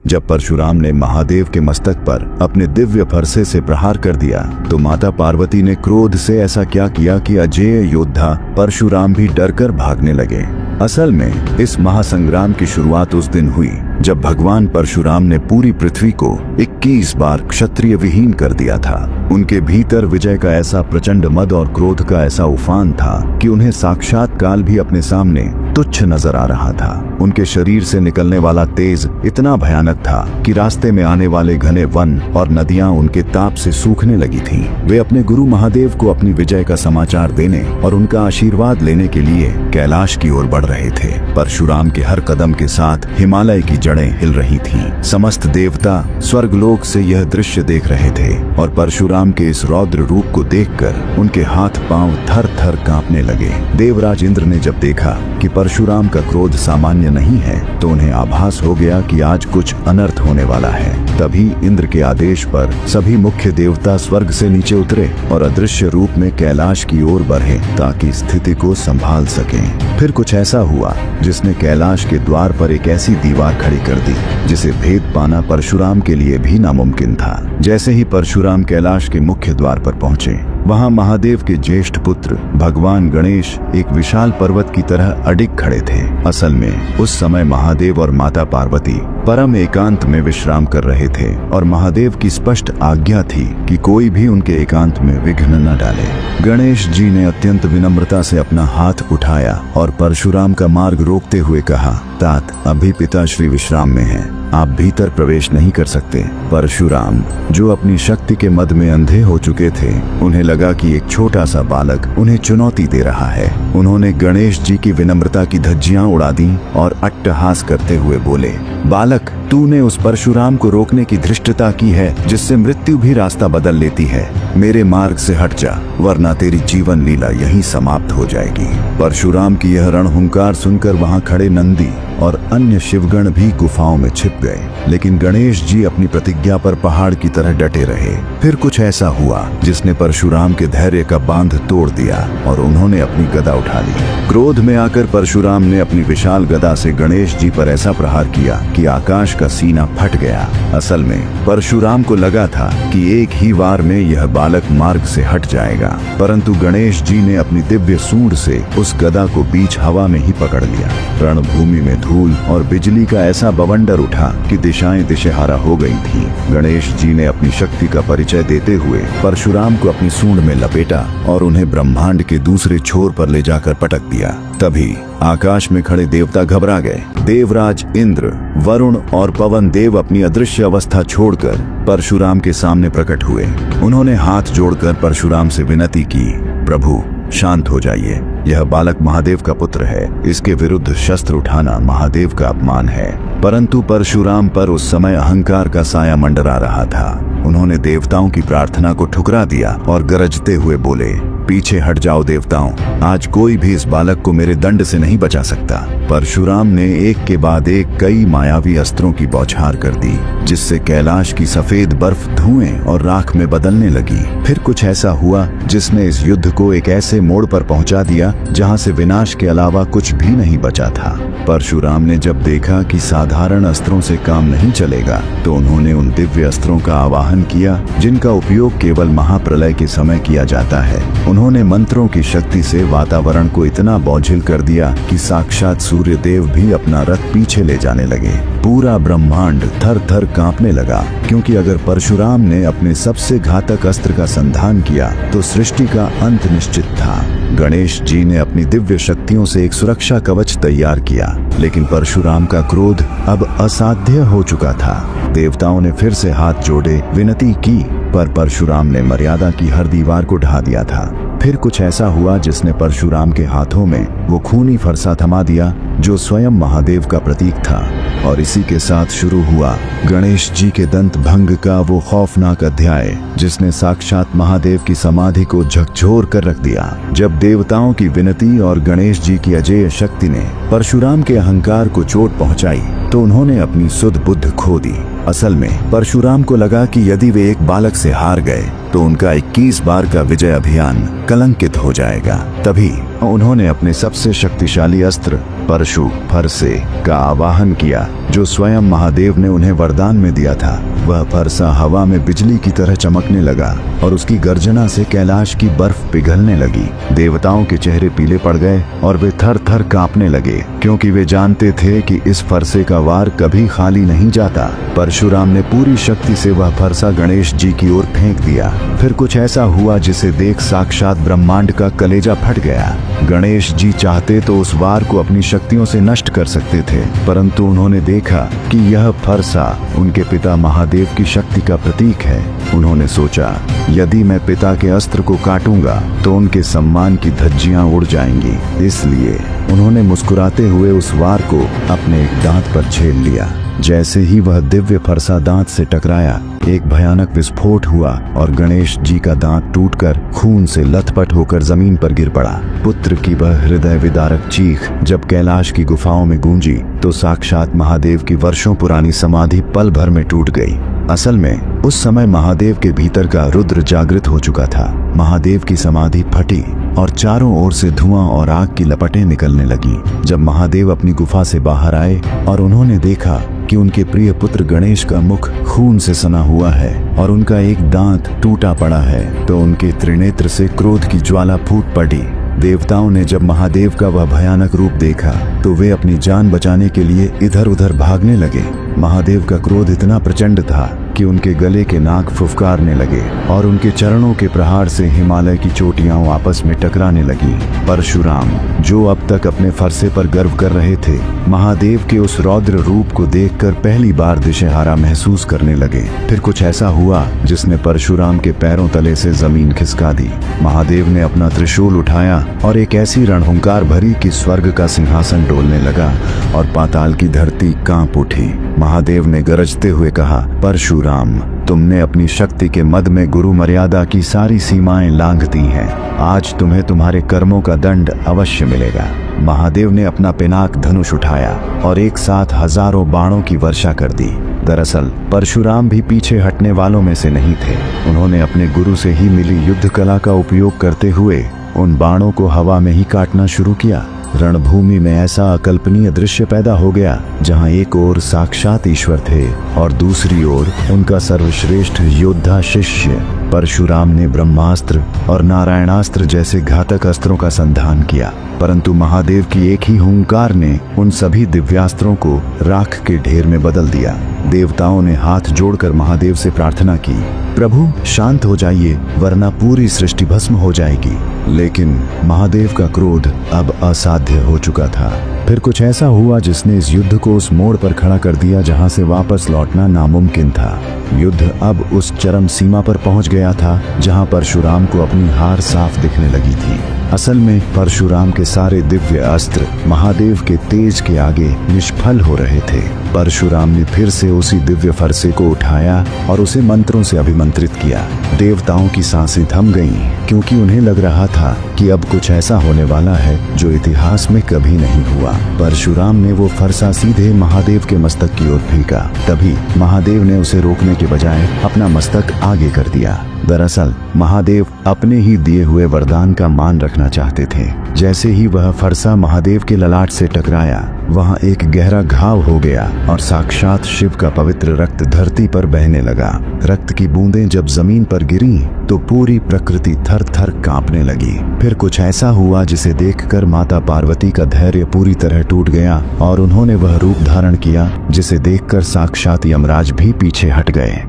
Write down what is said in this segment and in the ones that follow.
जब परशुराम ने महादेव के मस्तक पर अपने दिव्य फरसे से प्रहार कर दिया तो माता पार्वती ने क्रोध से ऐसा क्या किया कि अजेय योद्धा परशुराम भी डरकर भागने लगे। असल में इस महासंग्राम की शुरुआत उस दिन हुई जब भगवान परशुराम ने पूरी पृथ्वी को 21 बार क्षत्रिय विहीन कर दिया था। उनके भीतर विजय का ऐसा प्रचंड मद और क्रोध का ऐसा उफान था कि उन्हें साक्षात काल भी अपने सामने तुच्छ नजर आ रहा था। उनके शरीर से निकलने वाला तेज इतना भयानक था कि रास्ते में आने वाले घने वन और नदियां उनके ताप से सूखने लगी थीं। वे अपने गुरु महादेव को अपनी विजय का समाचार देने और उनका आशीर्वाद लेने के लिए कैलाश की ओर बढ़ रहे थे। परशुराम के हर कदम के साथ हिमालय की जड़ें हिल रही थीं। समस्त देवता स्वर्गलोक से यह दृश्य देख रहे थे और परशुराम के इस रौद्र रूप को देखकर उनके हाथ पांव थर थर कांपने लगे। देवराज इंद्र ने जब देखा कि परशुराम का क्रोध सामान्य नहीं है तो उन्हें आभास हो गया कि आज कुछ अनर्थ होने वाला है। तभी इंद्र के आदेश पर सभी मुख्य देवता स्वर्ग से नीचे उतरे और अदृश्य रूप में कैलाश की ओर बढ़े ताकि स्थिति को संभाल सकें। फिर कुछ ऐसा हुआ जिसने कैलाश के द्वार पर एक ऐसी दीवार खड़ी कर दी जिसे भेद पाना परशुराम के लिए भी नामुमकिन था। जैसे ही परशुराम कैलाश के मुख्य द्वार पर पहुंचे, वहां महादेव के ज्येष्ठ पुत्र भगवान गणेश एक विशाल पर्वत की तरह अडिग खड़े थे। असल में उस समय महादेव और माता पार्वती परम एकांत में विश्राम कर रहे थे और महादेव की स्पष्ट आज्ञा थी कि कोई भी उनके एकांत में विघ्न न डाले। गणेश जी ने अत्यंत विनम्रता से अपना हाथ उठाया और परशुराम का मार्ग रोकते हुए कहा, तात, अभी पिताश्री विश्राम में हैं, आप भीतर प्रवेश नहीं कर सकते। परशुराम, जो अपनी शक्ति के मद में अंधे हो चुके थे, उन्हें लगा कि एक छोटा सा बालक उन्हें चुनौती दे रहा है। उन्होंने गणेश जी की विनम्रता की धज्जियां उड़ा दी और अट्टहास करते हुए बोले, बालक, तूने उस परशुराम को रोकने की धृष्टता की है जिससे मृत्यु भी रास्ता बदल लेती है। मेरे मार्ग से हट जा, वरना तेरी जीवन लीला यहीं समाप्त हो जाएगी। परशुराम की यह रणहुंकार सुनकर वहां खड़े नंदी और अन्य शिवगण भी गुफाओं में छिप गए, लेकिन गणेश जी अपनी प्रतिज्ञा पर पहाड़ की तरह डटे रहे। फिर कुछ ऐसा हुआ जिसने परशुराम के धैर्य का बांध तोड़ दिया और उन्होंने अपनी गदा उठा ली। क्रोध में आकर परशुराम ने अपनी विशाल गदा से गणेश जी पर ऐसा प्रहार किया कि आकाश का सीना फट गया। असल में परशुराम को लगा था कि एक ही वार में यह बालक मार्ग से हट जाएगा, परंतु गणेश जी ने अपनी दिव्य सूंड से उस गदा को बीच हवा में ही पकड़ लिया। रणभूमि में धूल और बिजली का ऐसा बवंडर उठा कि दिशाएं दिशेहारा हो गई थीं। गणेश जी ने अपनी शक्ति का परिचय देते हुए परशुराम को अपनी सूंड में लपेटा और उन्हें ब्रह्मांड के दूसरे छोर पर ले जाकर पटक दिया। तभी आकाश में खड़े देवता घबरा गए। देवराज इंद्र, वरुण और पवन देव अपनी अदृश्य अवस्था छोड़कर परशुराम के सामने प्रकट हुए। उन्होंने हाथ जोड़कर परशुराम से विनती की, प्रभु, शांत हो जाइए। यह बालक महादेव का पुत्र है, इसके विरुद्ध शस्त्र उठाना महादेव का अपमान है। परंतु परशुराम पर उस समय अहंकार का साया मंडरा रहा था। उन्होंने देवताओं की प्रार्थना को ठुकरा दिया और गरजते हुए बोले, पीछे हट जाओ देवताओं, आज कोई भी इस बालक को मेरे दंड से नहीं बचा सकता। परशुराम ने एक के बाद एक कई मायावी अस्त्रों की बौछार कर दी, जिससे कैलाश की सफेद बर्फ धुएं और राख में बदलने लगी। फिर कुछ ऐसा हुआ जिसने इस युद्ध को एक ऐसे मोड़ पर पहुंचा दिया जहां से विनाश के अलावा कुछ भी नहीं बचा था। परशुराम ने जब देखा कि साधारण अस्त्रों से काम नहीं चलेगा, तो उन्होंने उन दिव्य अस्त्रों का आवाहन किया जिनका उपयोग केवल महाप्रलय के समय किया जाता है। उन्होंने मंत्रों की शक्ति से वातावरण को इतना बोझिल कर दिया कि साक्षात सूर्य देव भी अपना रथ पीछे ले जाने लगे। पूरा ब्रह्मांड थर थर कांपने लगा, क्योंकि अगर परशुराम ने अपने सबसे घातक अस्त्र का संधान किया तो सृष्टि का अंत निश्चित था। गणेश जी ने अपनी दिव्य शक्तियों से एक सुरक्षा कवच तैयार किया, लेकिन परशुराम का क्रोध अब असाध्य हो चुका था। देवताओं ने फिर से हाथ जोड़े विनती की, पर परशुराम ने मर्यादा की हर दीवार को ढा दिया था। फिर कुछ ऐसा हुआ जिसने परशुराम के हाथों में वो खूनी फरसा थमा दिया जो स्वयं महादेव का प्रतीक था, और इसी के साथ शुरू हुआ गणेश जी के दंत भंग का वो खौफनाक अध्याय जिसने साक्षात महादेव की समाधि को झकझोर कर रख दिया। जब देवताओं की विनती और गणेश जी की अजेय शक्ति ने परशुराम के अहंकार को चोट पहुंचाई, तो उन्होंने अपनी सुध बुद्ध खो दी। असल में परशुराम को लगा कि यदि वे एक बालक से हार गए तो उनका 21 बार का विजय अभियान कलंकित हो जाएगा। तभी उन्होंने अपने सबसे शक्तिशाली अस्त्र परशु फरसे का आवाहन किया, जो स्वयं महादेव ने उन्हें वरदान में दिया था। वह फरसा हवा में बिजली की तरह चमकने लगा और उसकी गर्जना से कैलाश की बर्फ पिघलने लगी। देवताओं के चेहरे पीले पड़ गए और वे थर थर कांपने लगे, क्योंकि वे जानते थे कि इस फरसे का वार कभी खाली नहीं जाता। परशुराम ने पूरी शक्ति से वह फरसा गणेश जी की ओर फेंक दिया। फिर कुछ ऐसा हुआ जिसे देख साक्षात ब्रह्मांड का कलेजा फट गया। गणेश जी चाहते तो उस वार को अपनी शक्तियों से नष्ट कर सकते थे, परंतु उन्होंने देखा कि यह फरसा उनके पिता महादेव की शक्ति का प्रतीक है। उन्होंने सोचा, यदि मैं पिता के अस्त्र को काटूंगा तो उनके सम्मान की धज्जियां उड़ जाएंगी। इसलिए उन्होंने मुस्कुराते हुए उस वार को अपने एक दांत पर झेल लिया। जैसे ही वह दिव्य फरसा दांत से टकराया, एक भयानक विस्फोट हुआ और गणेश जी का दांत टूटकर खून से लथपथ होकर जमीन पर गिर पड़ा। पुत्र की वह हृदय विदारक चीख जब कैलाश की गुफाओं में गूंजी तो साक्षात महादेव की वर्षों पुरानी समाधि पल भर में टूट गई। असल में उस समय महादेव के भीतर का रुद्र जागृत हो चुका था। महादेव की समाधि फटी और चारों ओर से धुआं और आग की लपटें निकलने लगी। जब महादेव अपनी गुफा से बाहर आए और उन्होंने देखा कि उनके प्रिय पुत्र गणेश का मुख खून से सना हुआ है और उनका एक दांत टूटा पड़ा है, तो उनके त्रिनेत्र से क्रोध की ज्वाला फूट पड़ी। देवताओं ने जब महादेव का वह भयानक रूप देखा तो वे अपनी जान बचाने के लिए इधर उधर भागने लगे। महादेव का क्रोध इतना प्रचंड था कि उनके गले के नाग फुफकारने लगे और उनके चरणों के प्रहार से हिमालय की चोटियां आपस में टकराने लगी। परशुराम, जो अब तक अपने फरसे पर गर्व कर रहे थे, महादेव के उस रौद्र रूप को देखकर पहली बार दिशेहारा महसूस करने लगे। फिर कुछ ऐसा हुआ जिसने परशुराम के पैरों तले से जमीन खिसका दी। महादेव ने अपना त्रिशूल उठाया और एक ऐसी रणहुंकार भरी कि स्वर्ग का सिंहासन डोलने लगा और पाताल की धरती कांप उठी। महादेव ने गरजते हुए कहा, परशुराम, तुमने अपनी शक्ति के मद में गुरु मर्यादा की सारी सीमाएं लांघ दी हैं। आज तुम्हें तुम्हारे कर्मों का दंड अवश्य मिलेगा। महादेव ने अपना पिनाक धनुष उठाया और एक साथ हजारों बाणों की वर्षा कर दी। दरअसल परशुराम भी पीछे हटने वालों में से नहीं थे। उन्होंने अपने गुरु से ही मिली युद्ध कला का उपयोग करते हुए उन बाणों को हवा में ही काटना शुरू किया। रणभूमि में ऐसा अकल्पनीय दृश्य पैदा हो गया जहां एक ओर साक्षात ईश्वर थे और दूसरी ओर उनका सर्वश्रेष्ठ योद्धा शिष्य। परशुराम ने ब्रह्मास्त्र और नारायणास्त्र जैसे घातक अस्त्रों का संधान किया, परंतु महादेव की एक ही हुंकार ने उन सभी दिव्यास्त्रों को राख के ढेर में बदल दिया। देवताओं ने हाथ जोड़कर महादेव से प्रार्थना की, प्रभु शांत हो जाइए, वरना पूरी सृष्टि भस्म हो जाएगी। लेकिन महादेव का क्रोध अब असाध्य हो चुका था। फिर कुछ ऐसा हुआ जिसने इस युद्ध को उस मोड़ पर खड़ा कर दिया जहां से वापस लौटना नामुमकिन था। युद्ध अब उस चरम सीमा पर पहुंच गया था जहां परशुराम को अपनी हार साफ दिखने लगी थी। असल में परशुराम के सारे दिव्य अस्त्र महादेव के तेज के आगे निष्फल हो रहे थे। परशुराम ने फिर से उसी दिव्य फरसे को उठाया और उसे मंत्रों से अभिमंत्रित किया। देवताओं की सांसें थम गईं, क्योंकि उन्हें लग रहा था कि अब कुछ ऐसा होने वाला है जो इतिहास में कभी नहीं हुआ। परशुराम ने वो फरसा सीधे महादेव के मस्तक की ओर फेंका। तभी महादेव ने उसे रोकने के बजाय अपना मस्तक आगे कर दिया। दरअसल महादेव अपने ही दिए हुए वरदान का मान रखना चाहते थे। जैसे ही वह फरसा महादेव के ललाट से टकराया, वहां एक गहरा घाव हो गया और साक्षात शिव का पवित्र रक्त धरती पर बहने लगा। रक्त की बूंदें जब जमीन पर गिरी तो पूरी प्रकृति थर थर कांपने लगी। फिर कुछ ऐसा हुआ जिसे देखकर माता पार्वती का धैर्य पूरी तरह टूट गया और उन्होंने वह रूप धारण किया जिसे देखकर साक्षात यमराज भी पीछे हट गए।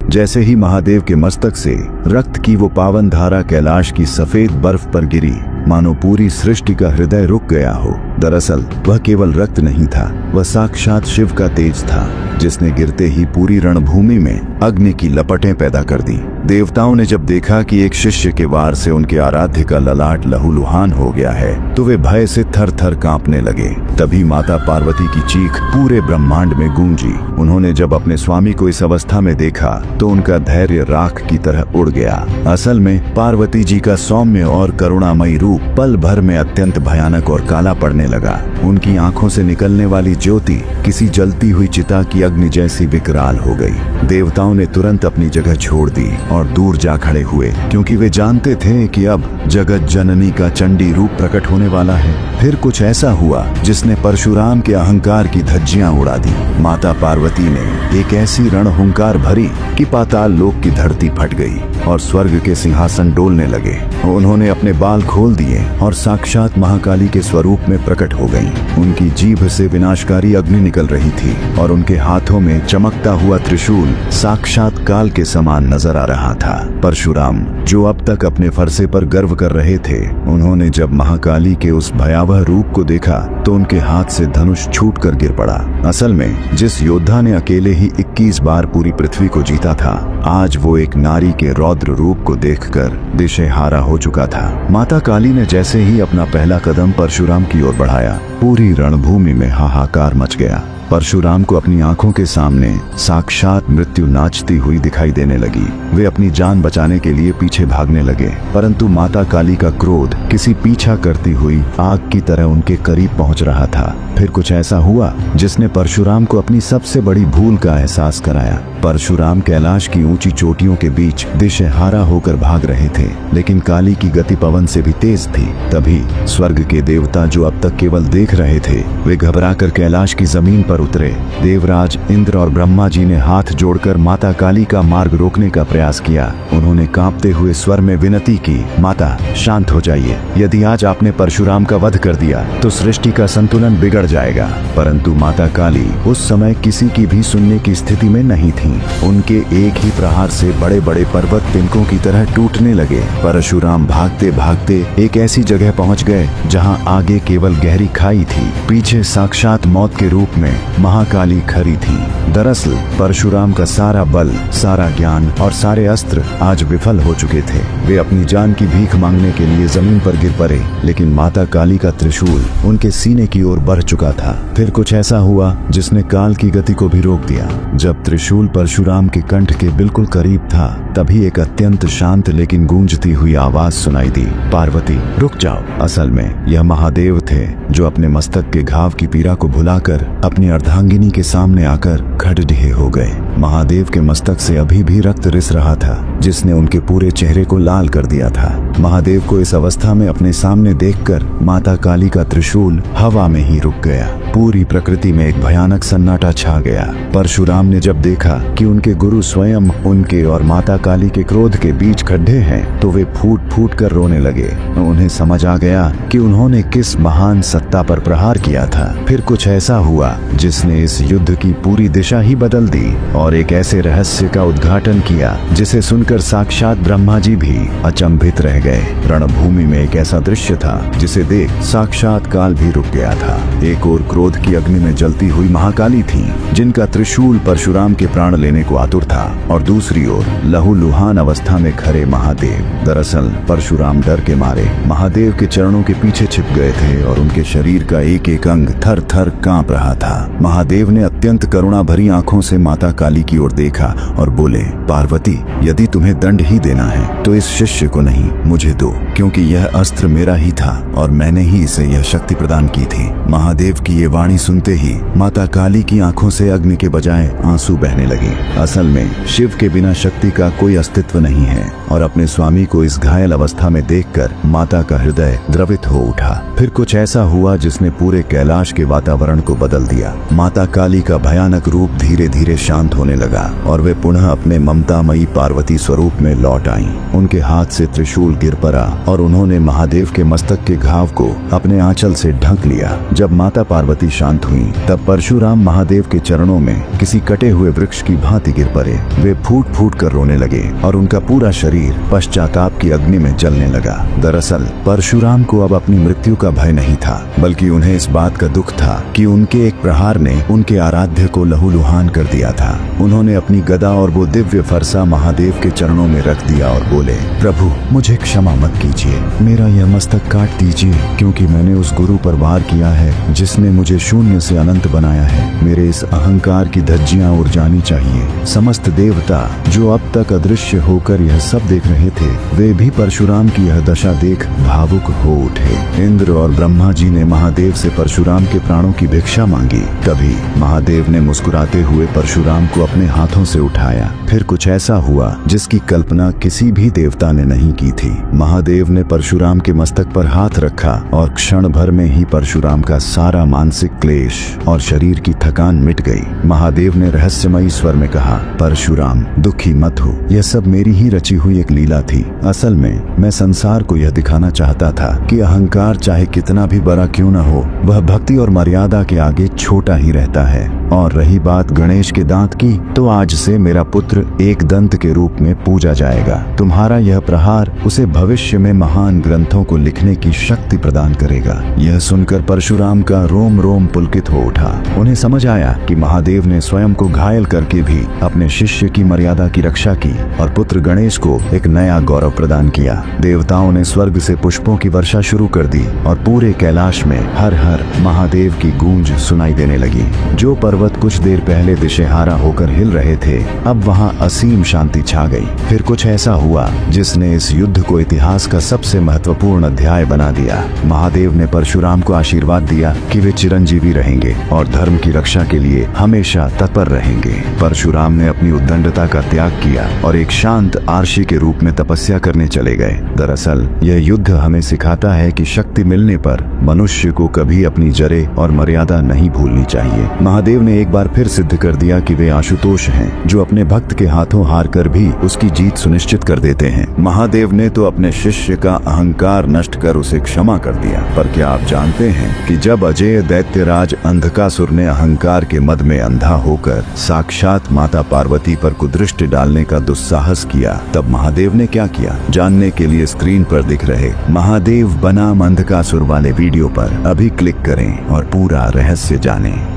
जैसे ही महादेव के मस्तक से रक्त की वो पावन धारा कैलाश की सफेद बर्फ पर गिरी, मानो पूरी सृष्टि का हृदय रुक गया हो। दरअसल वह केवल रक्त नहीं था, वह साक्षात शिव का तेज था, जिसने गिरते ही पूरी रणभूमि में अग्नि की लपटें पैदा कर दी। देवताओं ने जब देखा कि एक शिष्य के वार से उनके आराध्य का ललाट लहूलुहान हो गया है, तो वे भय से थर थर कांपने लगे। तभी माता पार्वती की चीख पूरे ब्रह्मांड में गूंजी। उन्होंने जब अपने स्वामी को इस अवस्था में देखा तो उनका धैर्य राख की तरह उड़ गया। असल में पार्वती जी का सौम्य और करुणामयी रूप पल भर में अत्यंत भयानक और काला पड़ने लगा। उनकी आंखों से निकलने वाली ज्योति किसी जलती हुई चिता की अग्नि जैसी विकराल हो गई। देवताओं ने तुरंत अपनी जगह छोड़ दी और दूर जा खड़े हुए, क्योंकि वे जानते थे कि अब जगत जननी का चंडी रूप प्रकट होने वाला है। फिर कुछ ऐसा हुआ जिसने परशुराम के अहंकार की धज्जियां उड़ा दी। माता पार्वती ने एक ऐसी रणहुंकार भरी कि पाताल लोक की धरती फट गई और स्वर्ग के सिंहासन डोलने लगे। उन्होंने अपने बाल खोल दिए और साक्षात महाकाली के स्वरूप में प्रकट हो गईं। उनकी जीभ से विनाशकारी अग्नि निकल रही थी और उनके हाथों में चमकता हुआ त्रिशूल साक्षात काल के समान नजर आ रहा था। परशुराम, जो अब तक अपने फरसे पर गर्व कर रहे थे, उन्होंने जब महाकाली के उस भयावह रूप को देखा तो उनके हाथ से धनुष छूटकर गिर पड़ा। असल में जिस योद्धा ने अकेले ही 21 बार पूरी पृथ्वी को जीता था, आज वो एक नारी के रौद्र रूप को देखकर दिशेहारा हो चुका था। माता काली ने जैसे ही अपना पहला कदम परशुराम की ओर बढ़ाया, पूरी रणभूमि में हाहाकार मच गया। परशुराम को अपनी आंखों के सामने साक्षात मृत्यु नाचती हुई दिखाई देने लगी। वे अपनी जान बचाने के लिए पीछे भागने लगे, परंतु माता काली का क्रोध किसी पीछा करती हुई आग की तरह उनके करीब पहुंच रहा था। फिर कुछ ऐसा हुआ जिसने परशुराम को अपनी सबसे बड़ी भूल का एहसास कराया। परशुराम कैलाश की ऊंची चोटियों के बीच दिशेहारा होकर भाग रहे थे, लेकिन काली की गति पवन से भी तेज थी। तभी स्वर्ग के देवता, जो अब तक केवल देख रहे थे, वे घबराकर कैलाश की जमीन पर उतरे। देवराज इंद्र और ब्रह्मा जी ने हाथ जोड़कर माता काली का मार्ग रोकने का प्रयास किया। उन्होंने कांपते हुए स्वर में विनती की, माता शांत हो जाइए। यदि आज आपने परशुराम का वध कर दिया तो सृष्टि का संतुलन बिगड़ जाएगा। परंतु माता काली उस समय किसी की भी सुनने की स्थिति में नहीं थी। उनके एक ही प्रहार से बड़े बड़े पर्वत तिनकों की तरह टूटने लगे। परशुराम भागते भागते एक ऐसी जगह पहुंच गए जहां आगे केवल गहरी खाई थी, पीछे साक्षात मौत के रूप में महाकाली खड़ी थी। दरअसल परशुराम का सारा बल, सारा ज्ञान और सारे अस्त्र आज विफल हो चुके थे। वे अपनी जान की भीख मांगने के लिए जमीन पर गिर पड़े, लेकिन माता काली का त्रिशूल उनके सीने की ओर बढ़ चुका था। फिर कुछ ऐसा हुआ जिसने काल की गति को भी रोक दिया। जब त्रिशूल परशुराम के कंठ के बिल्कुल करीब था, तभी एक अत्यंत शांत लेकिन गूंजती हुई आवाज सुनाई दी, पार्वती रुक जाओ। असल में यह महादेव थे, जो अपने मस्तक के घाव की पीड़ा को भुलाकर अपनी अर्धांगिनी के सामने आकर खड़े हो गए। महादेव के मस्तक से अभी भी रक्त रिस रहा था, जिसने उनके पूरे चेहरे को लाल कर दिया था। महादेव को इस अवस्था में अपने सामने देखकर माता काली का त्रिशूल हवा में ही रुक गया। पूरी प्रकृति में एक भयानक सन्नाटा छा गया। परशुराम ने जब देखा कि उनके गुरु स्वयं उनके और माता काली के क्रोध के बीच खड्डे हैं, तो वे फूट फूट कर रोने लगे। उन्हें समझ आ गया कि उन्होंने किस महान सत्ता पर प्रहार किया था। फिर कुछ ऐसा हुआ जिसने इस युद्ध की पूरी दिशा ही बदल दी और एक ऐसे रहस्य का उद्घाटन किया जिसे सुनकर साक्षात ब्रह्मा जी भी अचंभित रह गए। रणभूमि में एक ऐसा दृश्य था जिसे देख साक्षात काल भी रुक गया था। एक और क्रोध की अग्नि में जलती हुई महाकाली थी, जिनका त्रिशूल परशुराम के प्राण लेने को आतुर था, और दूसरी ओर लहूलुहान अवस्था में खड़े महादेव। दरअसल परशुराम डर के मारे महादेव के चरणों के पीछे छिप गए थे और उनके शरीर का एक एक अंग थर थर कांप रहा था। महादेव ने अत्यंत करुणा भरी आंखों से माता काली की ओर देखा और बोले, पार्वती यदि तुम्हें दंड ही देना है तो इस शिष्य को नहीं, मुझे दो, क्योंकि यह अस्त्र मेरा ही था और मैंने ही इसे यह शक्ति प्रदान की थी। महादेव की ये वाणी सुनते ही माता काली की आंखों से अग्नि के बजाय आंसू बहने लगे। असल में शिव के बिना शक्ति का कोई अस्तित्व नहीं है, और अपने स्वामी को इस घायल अवस्था में देखकर माता का हृदय द्रवित हो उठा। फिर कुछ ऐसा हुआ जिसने पूरे कैलाश के वातावरण को बदल दिया। माता काली का भयानक रूप धीरे धीरे शांत होने लगा और वे पुनः अपने ममतामयी पार्वती स्वरूप में लौट आईं। उनके हाथ से त्रिशूल गिर पड़ा और उन्होंने महादेव के मस्तक के घाव को अपने आंचल से ढक लिया। जब माता पार्वती शांत हुई, तब परशुराम महादेव के चरणों में किसी कटे हुए वृक्ष की भांति गिर पड़े। वे फूट फूट कर रोने लगे और उनका पूरा शरीर पश्चाताप की अग्नि में जलने लगा। दरअसल परशुराम को अब अपनी मृत्यु का भय नहीं था, बल्कि उन्हें इस बात का दुख था कि उनके एक प्रहार ने उनके आराध्य को लहूलुहान कर दिया था। उन्होंने अपनी गदा और वो दिव्य फरसा महादेव के चरणों में रख दिया और बोले, प्रभु मुझे क्षमा मत कीजिए, मेरा यह मस्तक काट दीजिए, क्योंकि मैंने उस गुरु पर वार किया है जिसने मुझे शून्य से अनंत बनाया है। मेरे इस अहंकार की धज्जियां उड़ जानी चाहिए। समस्त देवता जो अब तक अदृश्य होकर यह सब देख रहे थे, वे भी परशुराम की यह दशा देख भावुक हो उठे। इंद्र और ब्रह्मा जी ने महादेव से परशुराम के प्राणों की भिक्षा मांगी। तभी महादेव ने मुस्कुराते हुए परशुराम को अपने हाथों से उठाया। फिर कुछ ऐसा हुआ जिसकी कल्पना किसी भी देवता ने नहीं की थी। महादेव ने परशुराम के मस्तक पर हाथ रखा और क्षण भर में ही परशुराम का सारा मानसिक क्लेश और शरीर की थकान मिट गई। महादेव ने रहस्यमयी स्वर में कहा, परशुराम दुखी मत हो, यह सब मेरी ही रची हुई एक लीला थी। असल में मैं संसार को यह दिखाना चाहता था कि अहंकार चाहे कितना भी बड़ा क्यों न हो, वह भक्ति और मर्यादा के आगे छोटा ही रहता है। और रही बात गणेश के दांत की, तो आज से मेरा पुत्र एक दंत के रूप में पूजा जाएगा। तुम्हारा यह प्रहार उसे भविष्य में महान ग्रंथों को लिखने की शक्ति प्रदान करेगा। यह सुनकर परशुराम का रोम रोम पुलकित हो उठा। उन्हें समझ आया कि महादेव ने स्वयं को घायल करके भी अपने शिष्य की मर्यादा की रक्षा की और पुत्र गणेश को एक नया गौरव प्रदान किया। देवताओं ने स्वर्ग से पुष्पों की वर्षा शुरू कर दी और पूरे कैलाश में हर हर महादेव की गूंज सुनाई देने लगी। जो पर्वत कुछ देर पहले दिशेहारा होकर हिल रहे थे, अब वहां असीम शांति छा गई। फिर कुछ ऐसा हुआ जिसने इस युद्ध को इतिहास का सबसे महत्वपूर्ण अध्याय बना दिया। महादेव ने परशुराम को आशीर्वाद दिया कि वे चिरंजीवी रहेंगे और धर्म की रक्षा के लिए हमेशा तत्पर रहेंगे। परशुराम ने अपनी उद्दंडता का त्याग किया और एक शांत आर्षी के रूप में तपस्या करने चले गए। दरअसल यह युद्ध हमें सिखाता है कि शक्ति मिलने पर मनुष्य को कभी अपनी जड़ें और मर्यादा नहीं भूलनी चाहिए। महादेव ने एक बार फिर सिद्ध कर दिया कि वे आशुतोष हैं, जो अपने भक्त के हाथों हार कर भी उसकी जीत सुनिश्चित कर देते हैं। महादेव ने तो अपने शिष्य का अहंकार नष्ट कर उसे क्षमा कर दिया। पर क्या आप जानते हैं कि जब अजेय दैत्यराज अंधकासुर ने अहंकार के मद में अंधा होकर साक्षात माता पार्वती पर कुदृष्टि डालने का दुस्साहस किया, तब महादेव ने क्या किया? जानने के लिए स्क्रीन पर दिख रहे महादेव बनाम अंधकासुर वाले वीडियो पर अभी क्लिक करें और पूरा रहस्य जानें।